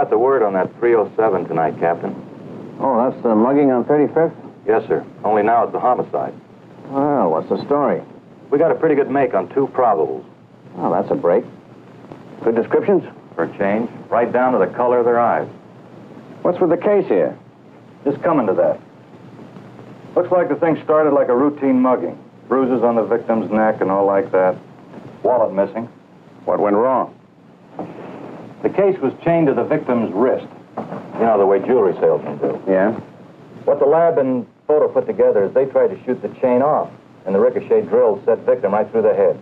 got the word on that 307 tonight, Captain. Oh, that's the mugging on 35th? Yes, sir. Only now it's a homicide. Well, what's the story? We got a pretty good make on 2 probables. Oh, that's a break. Good descriptions? For a change, right down to the color of their eyes. What's with the case here? Just coming to that. Looks like the thing started like a routine mugging. Bruises on the victim's neck and all like that. Wallet missing. What went wrong? The case was chained to the victim's wrist. You know, the way jewelry salesmen do. Yeah? What the lab and photo put together is they tried to shoot the chain off, and the ricochet drill set victim right through the head.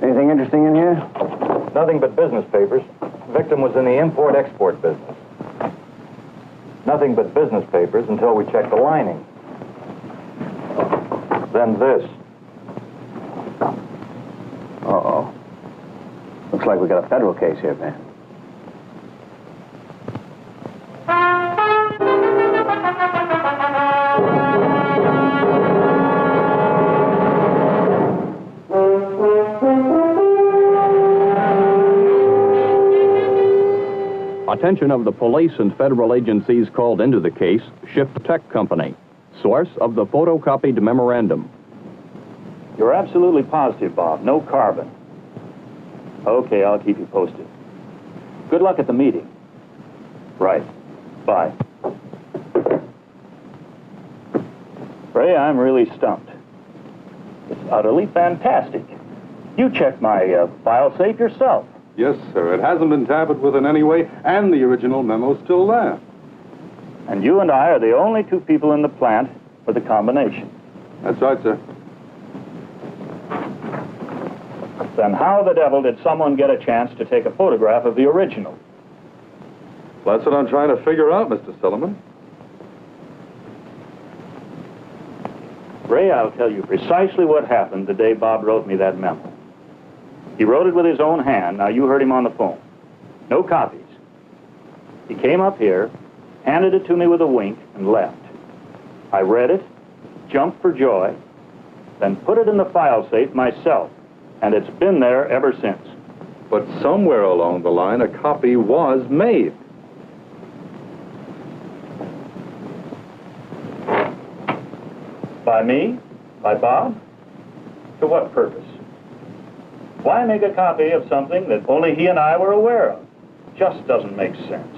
Anything interesting in here? Nothing but business papers. Victim was in the import-export business. Nothing but business papers until we checked the lining. Then this. Uh-oh. Looks like we got a federal case here, man. Attention of the police and federal agencies called into the case, Shift Tech Company, source of the photocopied memorandum. You're absolutely positive, Bob. No carbon. Okay, I'll keep you posted. Good luck at the meeting. Right. Bye. Ray, I'm really stumped. It's utterly fantastic. You checked my file safe yourself. Yes, sir. It hasn't been tampered with in any way, and the original memo's still there. And you and I are the only 2 people in the plant with the combination. That's right, sir. Then how the devil did someone get a chance to take a photograph of the original? That's what I'm trying to figure out, Mr. Silliman. Ray, I'll tell you precisely what happened the day Bob wrote me that memo. He wrote it with his own hand. Now, you heard him on the phone. No copies. He came up here, handed it to me with a wink, and left. I read it, jumped for joy, then put it in the file safe myself, and it's been there ever since. But somewhere along the line, a copy was made. By me? By Bob? To what purpose? Why make a copy of something that only he and I were aware of? Just doesn't make sense.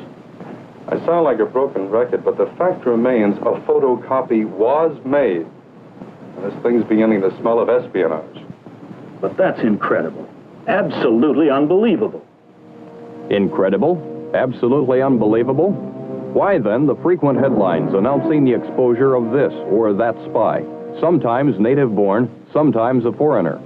I sound like a broken record, but the fact remains a photocopy was made. And this thing's beginning to smell of espionage. But that's incredible. Absolutely unbelievable. Incredible? Absolutely unbelievable? Why then the frequent headlines announcing the exposure of this or that spy, sometimes native-born, sometimes a foreigner?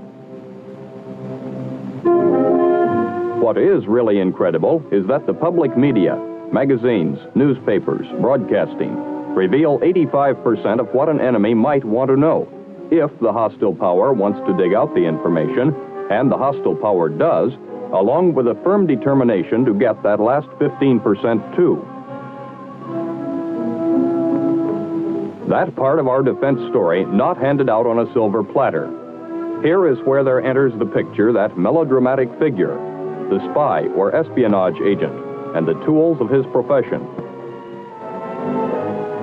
What is really incredible is that the public media, magazines, newspapers, broadcasting, reveal 85% of what an enemy might want to know, if the hostile power wants to dig out the information, and the hostile power does, along with a firm determination to get that last 15% too. That part of our defense story not handed out on a silver platter. Here is where there enters the picture that melodramatic figure, the spy or espionage agent, and the tools of his profession.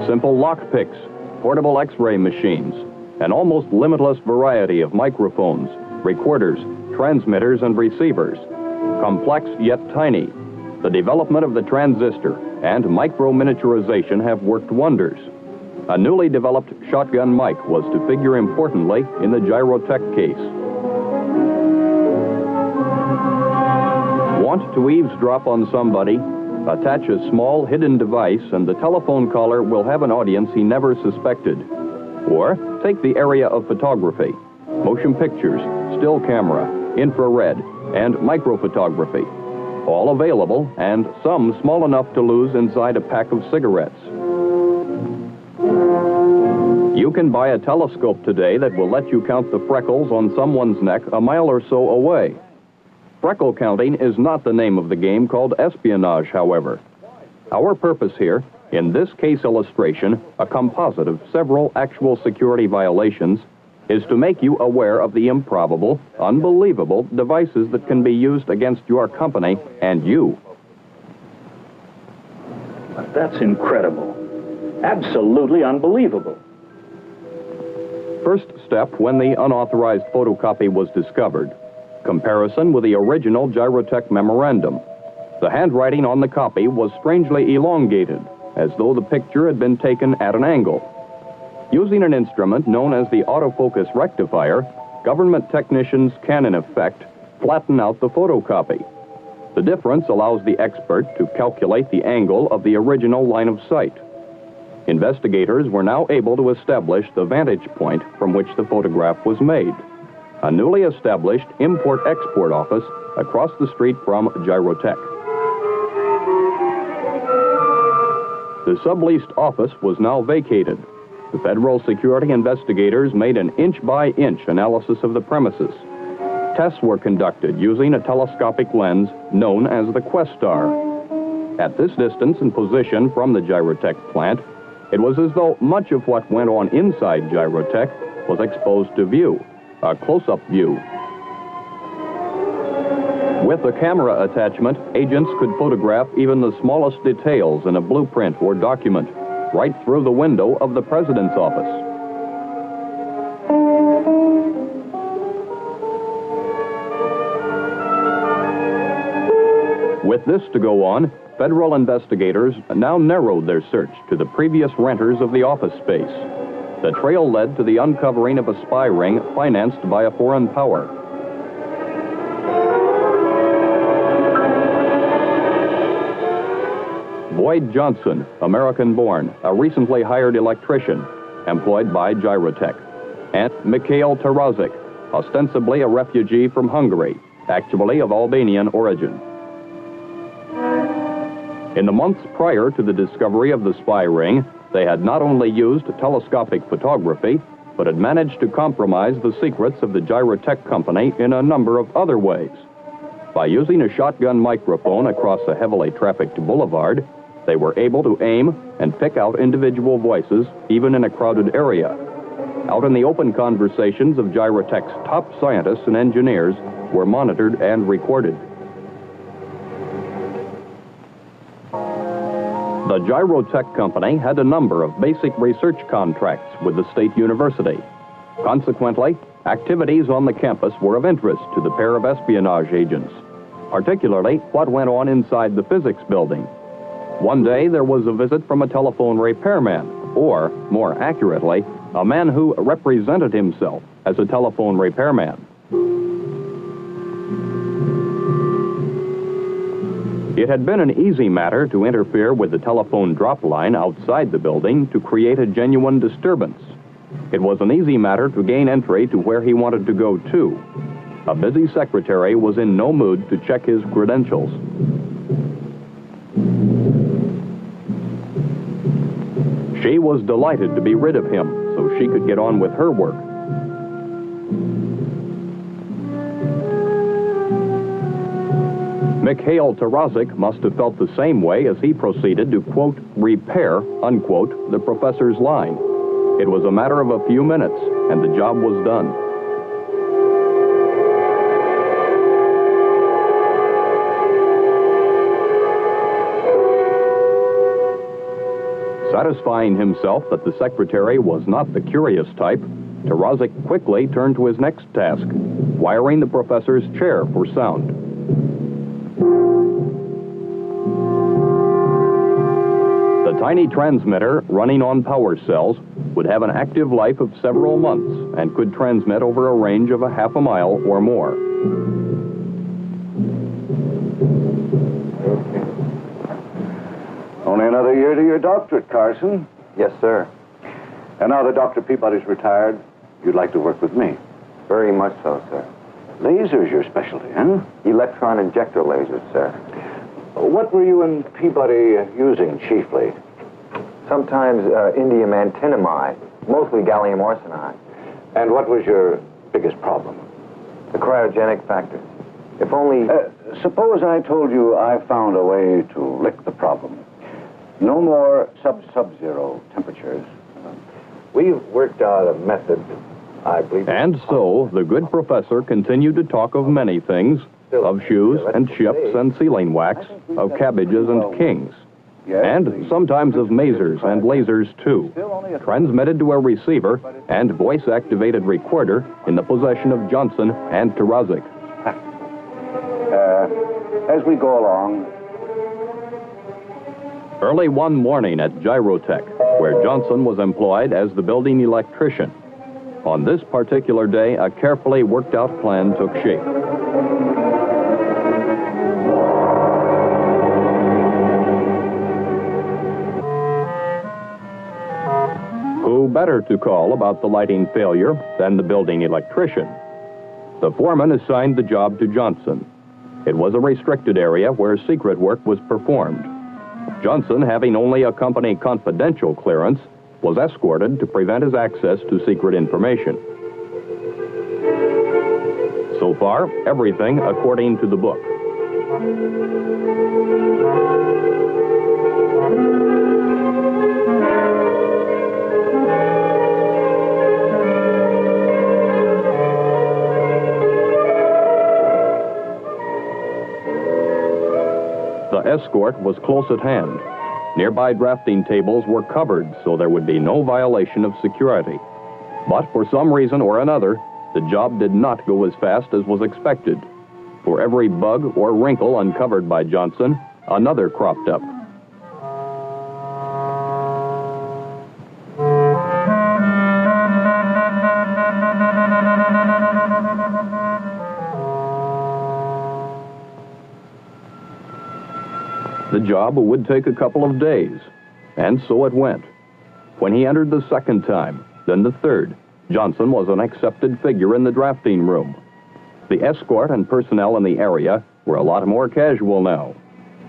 Simple lockpicks, portable X-ray machines, an almost limitless variety of microphones, recorders, transmitters, and receivers. Complex yet tiny. The development of the transistor and micro-miniaturization have worked wonders. A newly developed shotgun mic was to figure importantly in the Gyrotech case. Want to eavesdrop on somebody? Attach a small hidden device and the telephone caller will have an audience he never suspected. Or take the area of photography, motion pictures, still camera, infrared, and microphotography. All available and some small enough to lose inside a pack of cigarettes. You can buy a telescope today that will let you count the freckles on someone's neck a mile or so away. Freckle counting is not the name of the game called espionage, however. Our purpose here, in this case illustration, a composite of several actual security violations, is to make you aware of the improbable, unbelievable devices that can be used against your company and you. But that's incredible. Absolutely unbelievable. First step when the unauthorized photocopy was discovered. Comparison with the original Gyrotech memorandum. The handwriting on the copy was strangely elongated, as though the picture had been taken at an angle. Using an instrument known as the autofocus rectifier, government technicians can, in effect, flatten out the photocopy. The difference allows the expert to calculate the angle of the original line of sight. Investigators were now able to establish the vantage point from which the photograph was made. A newly established import-export office across the street from Gyrotech. The subleased office was now vacated. The federal security investigators made an inch-by-inch analysis of the premises. Tests were conducted using a telescopic lens known as the Questar. At this distance and position from the Gyrotech plant, it was as though much of what went on inside Gyrotech was exposed to view, a close-up view. With the camera attachment, agents could photograph even the smallest details in a blueprint or document, right through the window of the president's office. With this to go on, federal investigators now narrowed their search to the previous renters of the office space. The trail led to the uncovering of a spy ring financed by a foreign power. Boyd Johnson, American-born, a recently hired electrician, employed by Gyrotech. And Mikhail Tarazik, ostensibly a refugee from Hungary, actually of Albanian origin. In the months prior to the discovery of the spy ring, they had not only used telescopic photography, but had managed to compromise the secrets of the Gyrotech company in a number of other ways. By using a shotgun microphone across a heavily trafficked boulevard, they were able to aim and pick out individual voices, even in a crowded area. Out in the open, conversations of Gyrotech's top scientists and engineers were monitored and recorded. The Gyrotech company had a number of basic research contracts with the state university. Consequently, activities on the campus were of interest to the pair of espionage agents, particularly what went on inside the physics building. One day, there was a visit from a telephone repairman, or, more accurately, a man who represented himself as a telephone repairman. It had been an easy matter to interfere with the telephone drop line outside the building to create a genuine disturbance. It was an easy matter to gain entry to where he wanted to go to. A busy secretary was in no mood to check his credentials. She was delighted to be rid of him so she could get on with her work. Mikhail Tarazik must have felt the same way as he proceeded to, quote, repair, unquote, the professor's line. It was a matter of a few minutes, and the job was done. Satisfying himself that the secretary was not the curious type, Tarazik quickly turned to his next task, wiring the professor's chair for sound. The tiny transmitter, running on power cells, would have an active life of several months and could transmit over a range of a half a mile or more. Only another year to your doctorate, Carson. Yes, sir. And now that Dr. Peabody's retired, you'd like to work with me. Very much so, sir. Lasers your specialty, huh? Electron injector lasers, sir. What were you and Peabody using chiefly? Sometimes indium antinomide, mostly gallium arsenide. And what was your biggest problem? The cryogenic factor. If only... Suppose I told you I found a way to lick the problem. No more sub-zero temperatures. We've worked out a method, I believe... And so, the good professor continued to talk of many things, of shoes and ships and sealing wax, of cabbages and kings. and sometimes of masers and lasers too, transmitted to a receiver and voice-activated recorder in the possession of Johnson and Tarazik. As we go along... Early one morning at Gyrotech, where Johnson was employed as the building electrician. On this particular day, a carefully worked-out plan took shape. Who better to call about the lighting failure than the building electrician? The foreman assigned the job to Johnson. It was a restricted area where secret work was performed. Johnson, having only a company confidential clearance, was escorted to prevent his access to secret information. So far, everything according to the book. The escort was close at hand. Nearby drafting tables were covered so there would be no violation of security. But for some reason or another, the job did not go as fast as was expected. For every bug or wrinkle uncovered by Johnson, another cropped up. The job would take a couple of days, and so it went. When he entered the second time, then the third, Johnson was an accepted figure in the drafting room. The escort and personnel in the area were a lot more casual now.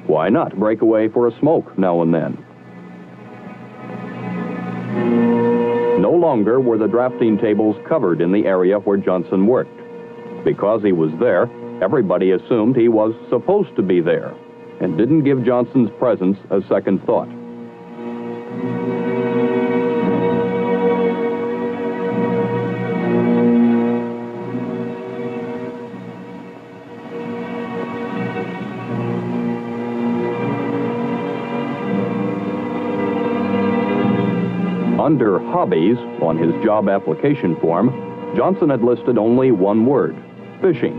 Why not break away for a smoke now and then? No longer were the drafting tables covered in the area where Johnson worked. Because he was there, everybody assumed he was supposed to be there, and didn't give Johnson's presence a second thought. Under hobbies on his job application form, Johnson had listed only one word, fishing,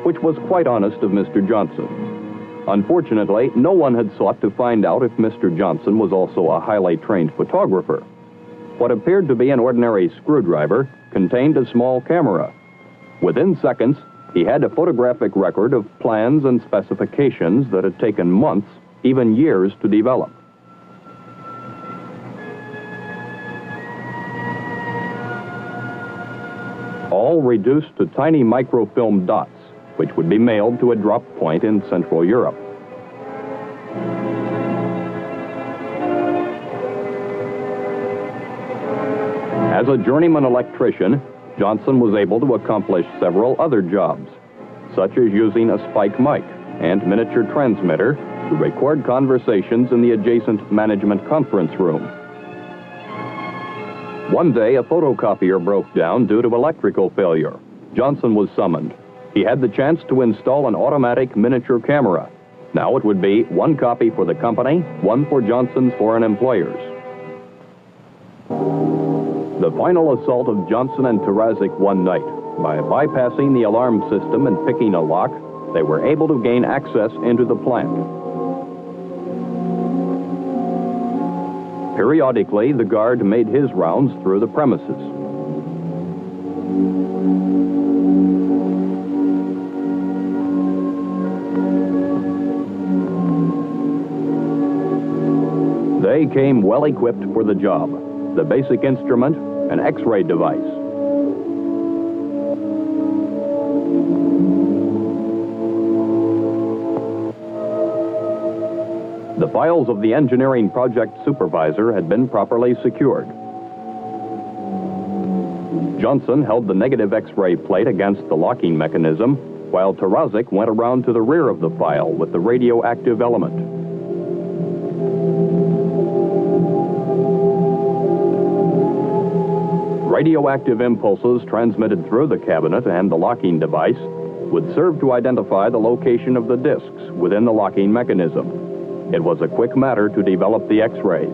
which was quite honest of Mr. Johnson. Unfortunately, no one had sought to find out if Mr. Johnson was also a highly trained photographer. What appeared to be an ordinary screwdriver contained a small camera. Within seconds, he had a photographic record of plans and specifications that had taken months, even years, to develop. All reduced to tiny microfilm dots, which would be mailed to a drop point in Central Europe. As a journeyman electrician, Johnson was able to accomplish several other jobs, such as using a spike mic and miniature transmitter to record conversations in the adjacent management conference room. One day, a photocopier broke down due to electrical failure. Johnson was summoned. He had the chance to install an automatic miniature camera. Now it would be one copy for the company, one for Johnson's foreign employers. The final assault of Johnson and Tarazik one night. By bypassing the alarm system and picking a lock, they were able to gain access into the plant. Periodically, the guard made his rounds through the premises. They came well equipped for the job. The basic instrument, an X-ray device. The files of the engineering project supervisor had been properly secured. Johnson held the negative X-ray plate against the locking mechanism, while Tarazik went around to the rear of the file with the radioactive element. Radioactive impulses transmitted through the cabinet and the locking device would serve to identify the location of the discs within the locking mechanism. It was a quick matter to develop the X-rays.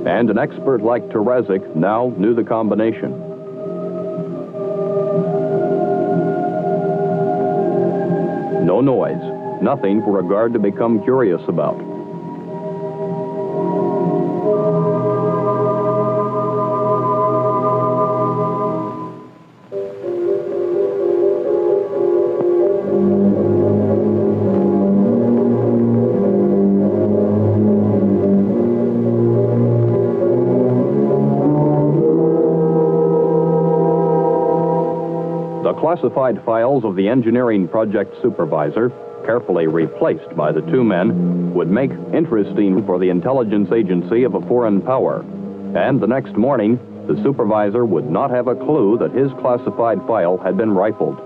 And an expert like Terezik now knew the combination. No noise, nothing for a guard to become curious about. Classified files of the engineering project supervisor, carefully replaced by the two men, would make interesting for the intelligence agency of a foreign power. And the next morning, the supervisor would not have a clue that his classified file had been rifled.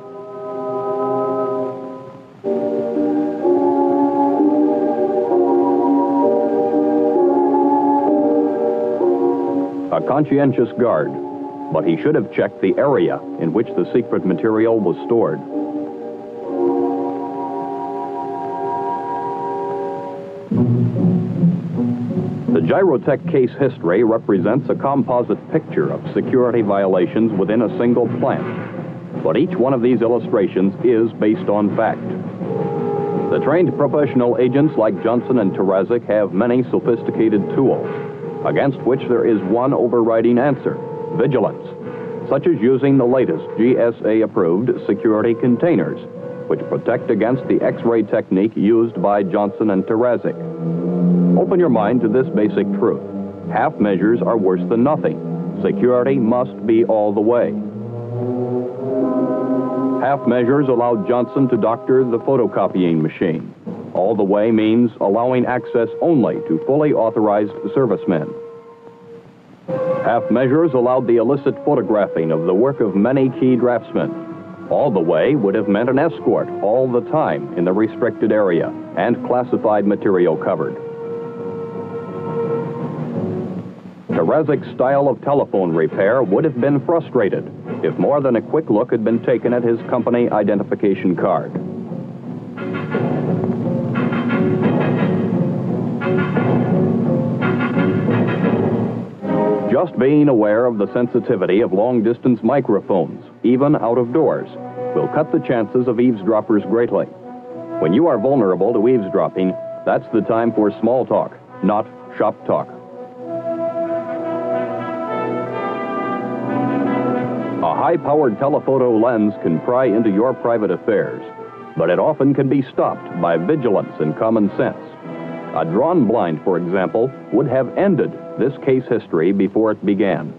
A conscientious guard, but he should have checked the area in which the secret material was stored. The Gyrotech case history represents a composite picture of security violations within a single plant, but each one of these illustrations is based on fact. The trained professional agents like Johnson and Terezik have many sophisticated tools, against which there is one overriding answer: vigilance, such as using the latest GSA-approved security containers, which protect against the X-ray technique used by Johnson and Terezik. Open your mind to this basic truth: half measures are worse than nothing. Security must be all the way. Half measures allowed Johnson to doctor the photocopying machine. All the way means allowing access only to fully authorized servicemen. Half measures allowed the illicit photographing of the work of many key draftsmen. All the way would have meant an escort all the time in the restricted area and classified material covered. Terezik's style of telephone repair would have been frustrated if more than a quick look had been taken at his company identification card. Just being aware of the sensitivity of long-distance microphones, even out of doors, will cut the chances of eavesdroppers greatly. When you are vulnerable to eavesdropping, that's the time for small talk, not shop talk. A high-powered telephoto lens can pry into your private affairs, but it often can be stopped by vigilance and common sense. A drawn blind, for example, would have ended this case history before it began.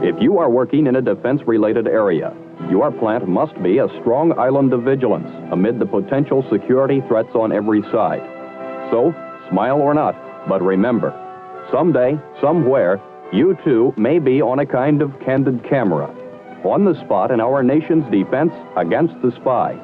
If you are working in a defense-related area, your plant must be a strong island of vigilance amid the potential security threats on every side. So, smile or not, but remember, someday, somewhere, you too may be on a kind of candid camera, on the spot in our nation's defense against the spy.